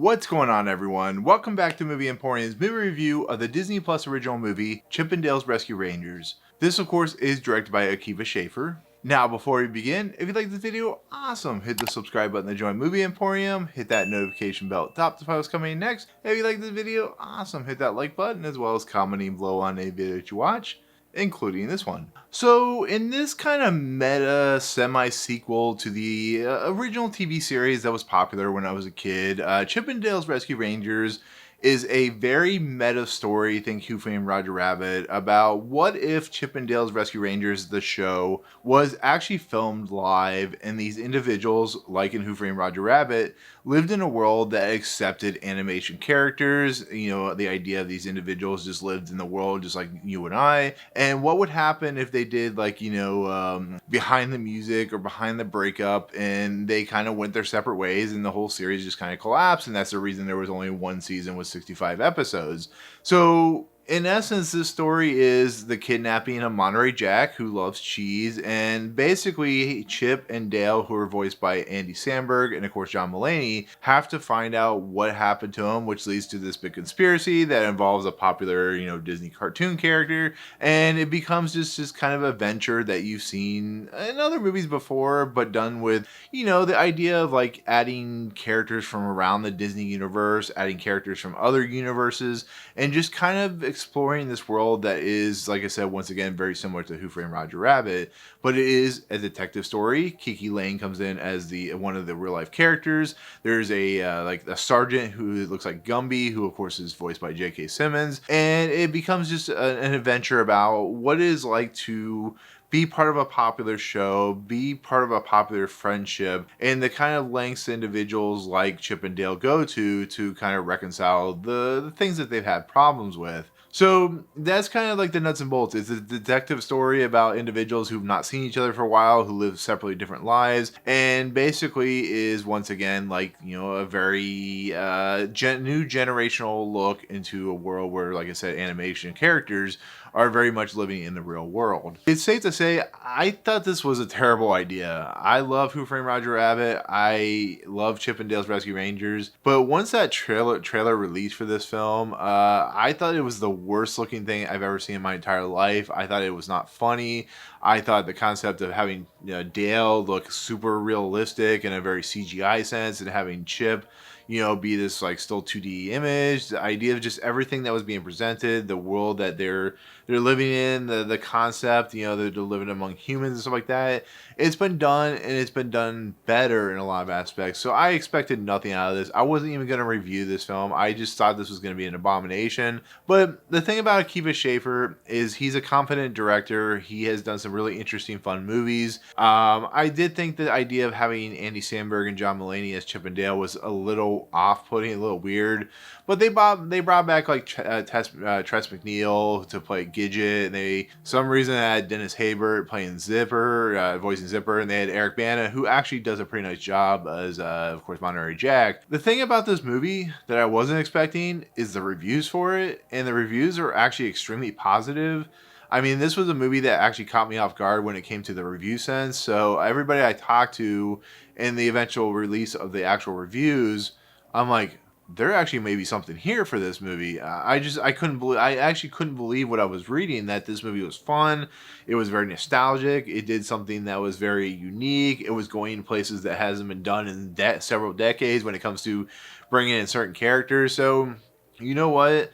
What's going on, everyone? Welcome back to Movie Emporium's movie review of the Disney Plus original movie, Chip 'n Dale's Rescue Rangers. This, of course, is directed by Akiva Schaffer. Now, before we begin, if you like this video, awesome! Hit the subscribe button to join Movie Emporium, hit that notification bell at the top to find what's coming next. If you like this video, awesome! Hit that like button, as well as commenting below on any video that you watch, including this one. So in this kind of meta semi-sequel to the original TV series that was popular when I was a kid, Chip 'n Dale's Rescue Rangers is a very meta story, think Who Framed Roger Rabbit, about what if Chip 'n Dale's Rescue Rangers, the show, was actually filmed live and these individuals, like in Who Framed Roger Rabbit, lived in a world that accepted animation characters. You know, the idea of these individuals just lived in the world just like you and I. And what would happen if they did, like, you know, behind the music or behind the breakup, and they kind of went their separate ways and the whole series just kind of collapsed. And that's the reason there was only one season with 65 episodes. So in essence, this story is the kidnapping of Monterey Jack, who loves cheese, and basically Chip and Dale, who are voiced by Andy Samberg and of course John Mulaney, have to find out what happened to him, which leads to this big conspiracy that involves a popular, you know, Disney cartoon character, and it becomes just this kind of adventure that you've seen in other movies before, but done with, you know, the idea of like adding characters from around the Disney universe, adding characters from other universes, and just kind of exploring this world that is, like I said, once again, very similar to Who Framed Roger Rabbit, but it is a detective story. KiKi Layne comes in as one of the real life characters. There's a like a sergeant who looks like Gumby, who of course is voiced by J.K. Simmons, and it becomes just an adventure about what it is like to be part of a popular show, be part of a popular friendship, and the kind of lengths individuals like Chip and Dale go to kind of reconcile the things that they've had problems with. So that's kind of like the nuts and bolts. It's a detective story about individuals who've not seen each other for a while, who live separately different lives, and basically is once again like, you know, a very new generational look into a world where, like I said, animation characters are very much living in the real world. It's safe to say I thought this was a terrible idea. I love Who Framed Roger Rabbit. I love Chip 'n Dale's Rescue Rangers. But once that trailer released for this film, I thought it was the worst looking thing I've ever seen in my entire life. I thought it was not funny. I thought the concept of having, you know, Dale look super realistic in a very CGI sense, and having Chip, you know, be this like still 2D image, the idea of just everything that was being presented, the world that they're living in, the concept, you know, they're living among humans and stuff like that. It's been done, and it's been done better in a lot of aspects. So I expected nothing out of this. I wasn't even going to review this film. I just thought this was going to be an abomination. But the thing about Akiva Schaffer is he's a competent director. He has done some really interesting, fun movies. I did think the idea of having Andy Samberg and John Mulaney as Chip and Dale was a little off-putting, a little weird. But they brought back like Tress MacNeille to play Gidget, and they some reason had Dennis Haysbert playing Zipper, voicing Zipper, and they had Eric Bana, who actually does a pretty nice job as of course Monterey Jack. The thing about this movie that I wasn't expecting is the reviews for it, and the reviews are actually extremely positive. I mean, this was a movie that actually caught me off guard when it came to the review sense. So everybody I talked to in the eventual release of the actual reviews, I'm like, there actually may be something here for this movie. I actually couldn't believe what I was reading, that this movie was fun. It was very nostalgic. It did something that was very unique. It was going places that hasn't been done in several decades when it comes to bringing in certain characters. So, you know what?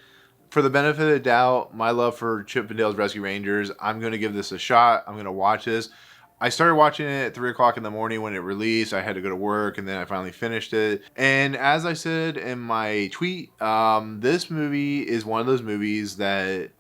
For the benefit of the doubt, my love for Chip 'n Dale's Rescue Rangers, I'm going to give this a shot. I'm going to watch this. I started watching it at 3 o'clock in the morning when it released. I had to go to work, and then I finally finished it. And as I said in my tweet, this movie is one of those movies that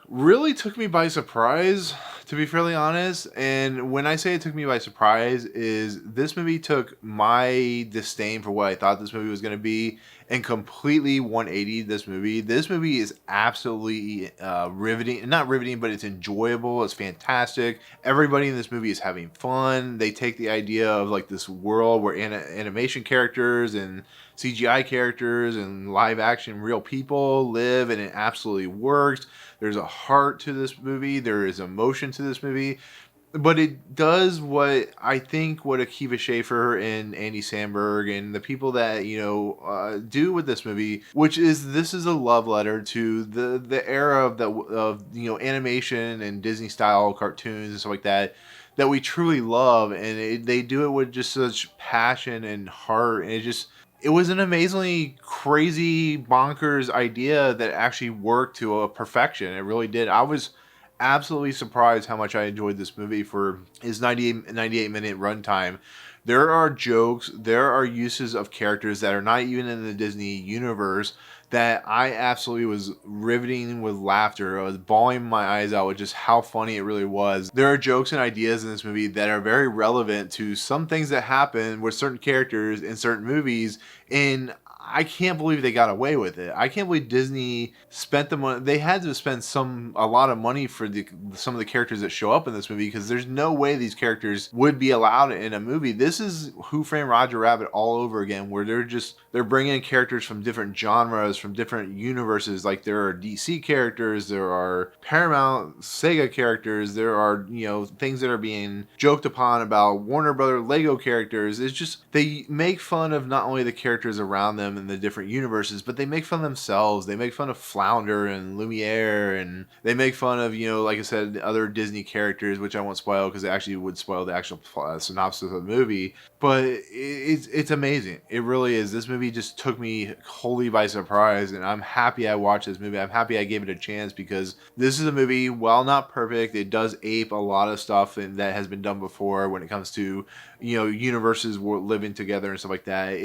really took me by surprise, to be fairly honest. And when I say it took me by surprise, is this movie took my disdain for what I thought this movie was going to be and completely 180 this movie. This movie is absolutely riveting. Not riveting, but it's enjoyable. It's fantastic. Everybody in this movie is having fun. They take the idea of like this world where animation characters and CGI characters and live action real people live, and it absolutely works. There's a heart to this movie. There is emotion to this movie. but it does what I think what Akiva Schaffer and Andy Samberg and the people that do with this movie, which is this is a love letter to the era of animation and Disney style cartoons and stuff like that we truly love, and they do it with just such passion and heart, and it was an amazingly crazy bonkers idea that actually worked to a perfection. It really did. I was absolutely surprised how much I enjoyed this movie for his 98-minute runtime. There are jokes, there are uses of characters that are not even in the Disney universe that I absolutely was riveting with laughter. I was bawling my eyes out with just how funny it really was. There are jokes and ideas in this movie that are very relevant to some things that happen with certain characters in certain movies, and I can't believe they got away with it. I can't believe Disney spent the money. They had to spend a lot of money for some of the characters that show up in this movie, because there's no way these characters would be allowed in a movie. This is Who Framed Roger Rabbit all over again, where they're bringing in characters from different genres, from different universes. Like there are DC characters, there are Paramount, Sega characters, there are things that are being joked upon about Warner Brother Lego characters. It's just they make fun of not only the characters around them in the different universes, but they make fun of themselves. They make fun of Flounder and Lumiere, and they make fun of like I said, other Disney characters, which I won't spoil because it actually would spoil the actual synopsis of the movie. But it's amazing. It really is. This movie just took me wholly by surprise, and I'm happy I watched this movie. I'm happy I gave it a chance, because this is a movie, while not perfect, it does ape a lot of stuff that has been done before when it comes to universes living together and stuff like that.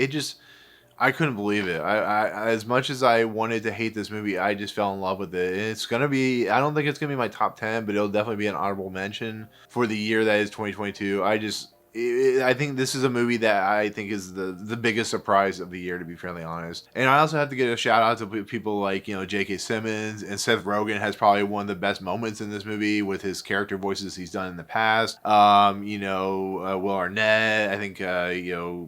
I couldn't believe it. I as much as I wanted to hate this movie, I just fell in love with it. And it's gonna be, I don't think it's gonna be my top 10, but it'll definitely be an honorable mention for the year that is 2022. I think this is a movie that I think is the biggest surprise of the year, to be fairly honest. And I also have to give a shout out to people like J.K. Simmons, and Seth Rogen has probably one of the best moments in this movie with his character voices he's done in the past. Will Arnett, I think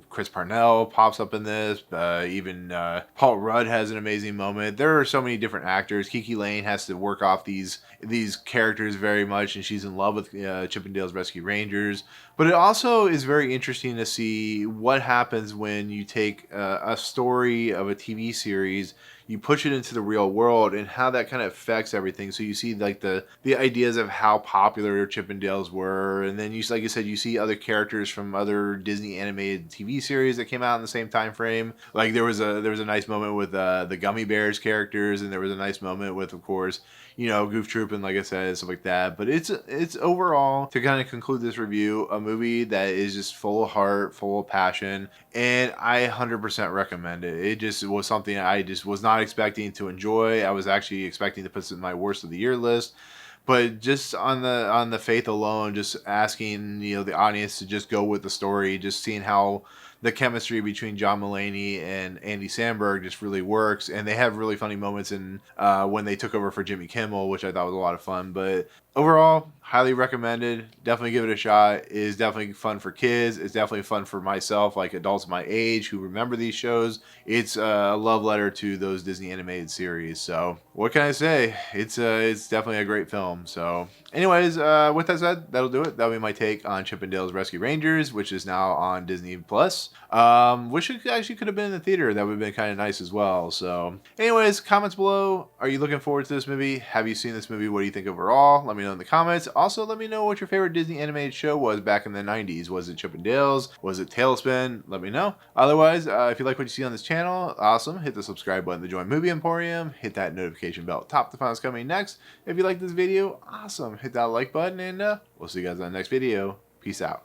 Chris Parnell pops up in this. Even Paul Rudd has an amazing moment. There are so many different actors. KiKi Layne has to work off these characters very much, and she's in love with Chippendale's Rescue Rangers. But it also is very interesting to see what happens when you take a story of a TV series, you push it into the real world, and how that kind of affects everything. So you see like the ideas of how popular Chippendales were, and then like you said, you see other characters from other Disney animated TV series that came out in the same time frame. Like there was a nice moment with the Gummy Bears characters, and there was a nice moment with, of course, Goof Troop, and like I said, stuff like that. But it's overall, to kind of conclude this review, a movie that is just full of heart, full of passion, and I 100% recommend it. It just was something I just was not expecting to enjoy. I was actually expecting to put this in my worst of the year list. But just on the faith alone, just asking the audience to just go with the story, just seeing how the chemistry between John Mulaney and Andy Samberg just really works, and they have really funny moments in when they took over for Jimmy Kimmel, which I thought was a lot of fun. But overall, highly recommended. Definitely give it a shot. It is definitely fun for kids. It's definitely fun for myself, like adults my age who remember these shows. It's a love letter to those Disney animated series. So what can I say? It's definitely a great film. So anyways, with that said, that'll do it. That'll be my take on Chippendale's Rescue Rangers, which is now on Disney Plus. Wish it actually could have been in the theater. That would have been kind of nice as well. So anyways, comments below. Are you looking forward to this movie? Have you seen this movie? What do you think overall? Let me know in the comments. Also, let me know what your favorite Disney animated show was back in the 90s. Was it Chippendales? Was it Tailspin? Let me know. Otherwise, if you like what you see on this channel, awesome. Hit the subscribe button to join Movie Emporium. Hit that notification bell top to find what's coming next. If you like this video, awesome. Hit that like button, and we'll see you guys on the next video. Peace out.